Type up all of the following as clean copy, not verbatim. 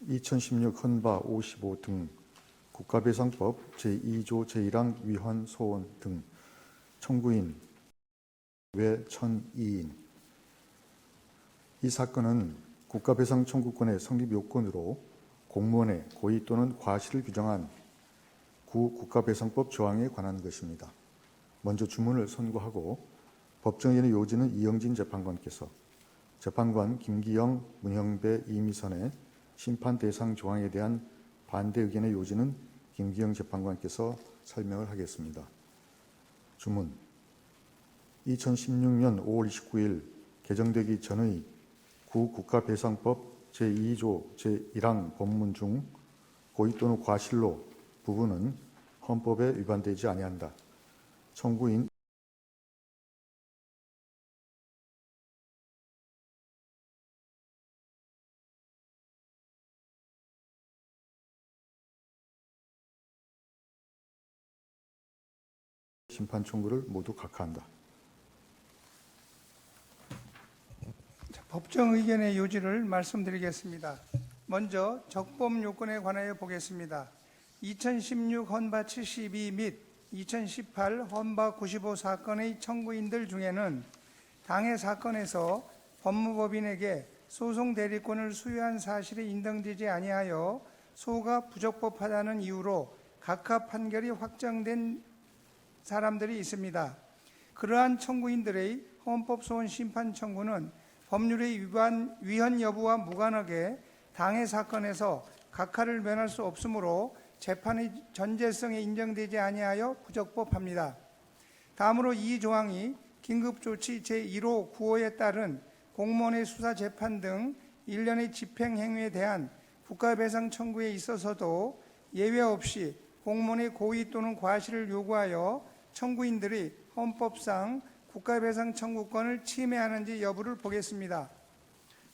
2016 헌바 55 등 국가배상법 제2조 제1항 위헌 소원 등 청구인 외 1,002인. 이 사건은 국가배상 청구권의 성립 요건으로 공무원의 고의 또는 과실을 규정한 구 국가배상법 조항에 관한 것입니다. 먼저 주문을 선고하고 법정인의 요지는 이영진 재판관께서, 재판관 김기영, 문형배, 이미선의 심판 대상 조항에 대한 반대 의견의 요지는 김기영 재판관께서 설명을 하겠습니다. 주문. 2016년 5월 29일 개정되기 전의 구 국가배상법 제2조 제1항 본문 중 고의 또는 과실로 부분은 헌법에 위반되지 아니한다. 청구인 심판 청구를 모두 각하한다. 법정 의견의 요지를 말씀드리겠습니다. 먼저 적법 요건에 관하여 보겠습니다. 2016 헌바 72 및 2018 헌바 95 사건의 청구인들 중에는 당해 사건에서 법무법인에게 소송 대리권을 수여한 사실이 인정되지 아니하여 소가 부적법하다는 이유로 각하 판결이 확정된 사람들이 있습니다. 그러한 청구인들의 헌법소원 심판 청구는 법률의 위헌 여부와 무관하게 당해 사건에서 각하를 면할 수 없으므로 재판의 전제성에 인정되지 아니하여 부적법합니다. 다음으로 이 조항이 긴급조치 제1호 9호에 따른 공무원의 수사 재판 등 일련의 집행행위에 대한 국가배상 청구에 있어서도 예외 없이 공무원의 고의 또는 과실을 요구하여 청구인들이 헌법상 국가배상 청구권을 침해하는지 여부를 보겠습니다.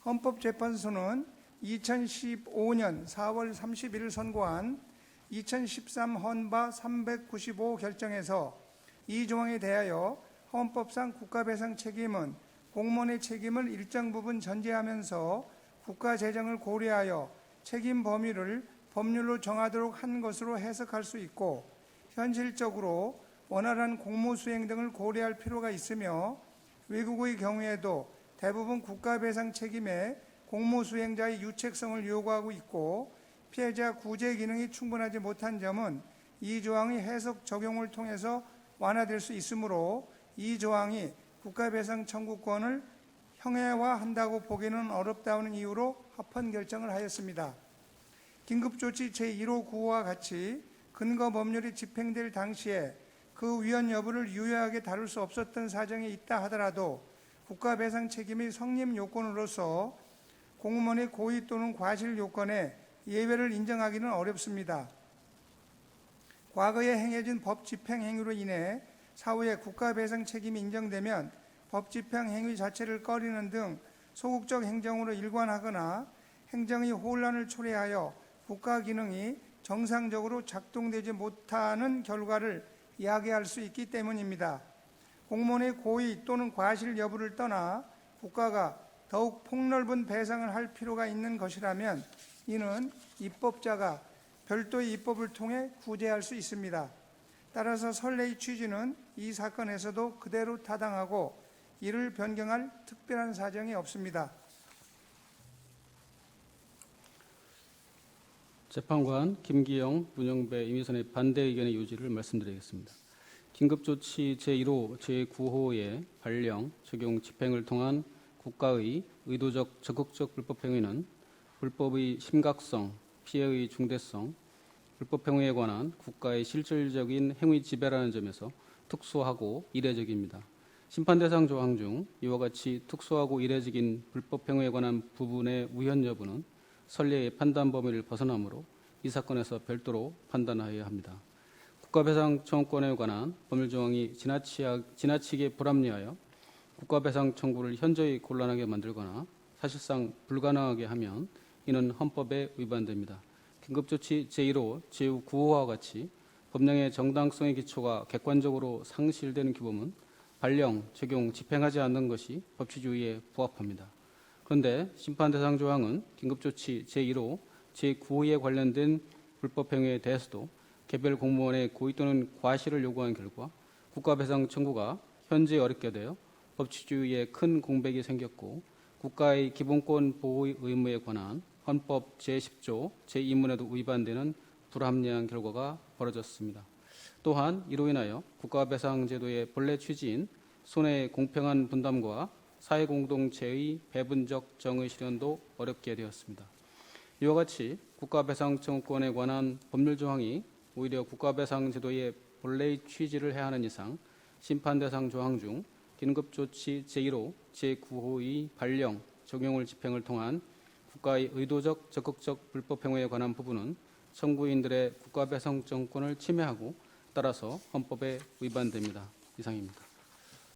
헌법재판소는 2015년 4월 30일 선고한 2013 헌바 395 결정에서 이 조항에 대하여 헌법상 국가배상 책임은 공무원의 책임을 일정 부분 전제하면서 국가재정을 고려하여 책임 범위를 법률로 정하도록 한 것으로 해석할 수 있고, 현실적으로 원활한 공무수행 등을 고려할 필요가 있으며 외국의 경우에도 대부분 국가배상 책임에 공무수행자의 유책성을 요구하고 있고 피해자 구제 기능이 충분하지 못한 점은 이 조항의 해석 적용을 통해서 완화될 수 있으므로 이 조항이 국가배상 청구권을 형해화한다고 보기는 어렵다는 이유로 합헌 결정을 하였습니다. 긴급조치 제1호 9호와 같이 근거 법률이 집행될 당시에 그 위헌 여부를 유효하게 다룰 수 없었던 사정이 있다 하더라도 국가배상 책임의 성립 요건으로서 공무원의 고의 또는 과실 요건에 예외를 인정하기는 어렵습니다. 과거에 행해진 법 집행 행위로 인해 사후에 국가배상 책임이 인정되면 법 집행 행위 자체를 꺼리는 등 소극적 행정으로 일관하거나 행정의 혼란을 초래하여 국가 기능이 정상적으로 작동되지 못하는 결과를 야기할 수 있기 때문입니다. 공무원의 고의 또는 과실 여부를 떠나 국가가 더욱 폭넓은 배상을 할 필요가 있는 것이라면 이는 입법자가 별도의 입법을 통해 구제할 수 있습니다. 따라서 선례의 취지는 이 사건에서도 그대로 타당하고 이를 변경할 특별한 사정이 없습니다. 재판관 김기영, 문형배, 이미선의 반대 의견의 요지를 말씀드리겠습니다. 긴급조치 제1호, 제9호의 발령, 적용, 집행을 통한 국가의 의도적, 적극적 불법행위는 불법의 심각성, 피해의 중대성, 불법행위에 관한 국가의 실질적인 행위 지배라는 점에서 특수하고 이례적입니다. 심판대상 조항 중 이와 같이 특수하고 이례적인 불법행위에 관한 부분의 위헌 여부는 선례의 판단 범위를 벗어나므로 이 사건에서 별도로 판단하여야 합니다. 국가배상 청구권에 관한 법률 조항이 지나치게 불합리하여 국가배상 청구를 현저히 곤란하게 만들거나 사실상 불가능하게 하면 이는 헌법에 위반됩니다. 긴급조치 제1호, 제9호와 같이 법령의 정당성의 기초가 객관적으로 상실되는 규범은 발령, 적용, 집행하지 않는 것이 법치주의에 부합합니다. 그런데 심판대상 조항은 긴급조치 제1호, 제9호에 관련된 불법 행위에 대해서도 개별 공무원의 고의 또는 과실을 요구한 결과 국가배상 청구가 현재 어렵게 되어 법치주의에 큰 공백이 생겼고 국가의 기본권 보호 의무에 관한 헌법 제10조 제2문에도 위반되는 불합리한 결과가 벌어졌습니다. 또한 이로 인하여 국가배상제도의 본래 취지인 손해의 공평한 분담과 사회공동체의 배분적 정의 실현도 어렵게 되었습니다. 이와 같이 국가배상청구권에 관한 법률 조항이 오히려 국가배상제도의 본래의 취지를 해하는 이상 심판대상 조항 중 긴급조치 제1호, 제9호의 발령, 적용을 집행을 통한 국가의 의도적, 적극적 불법 행위에 관한 부분은 청구인들의 국가배상청구권을 침해하고 따라서 헌법에 위반됩니다. 이상입니다.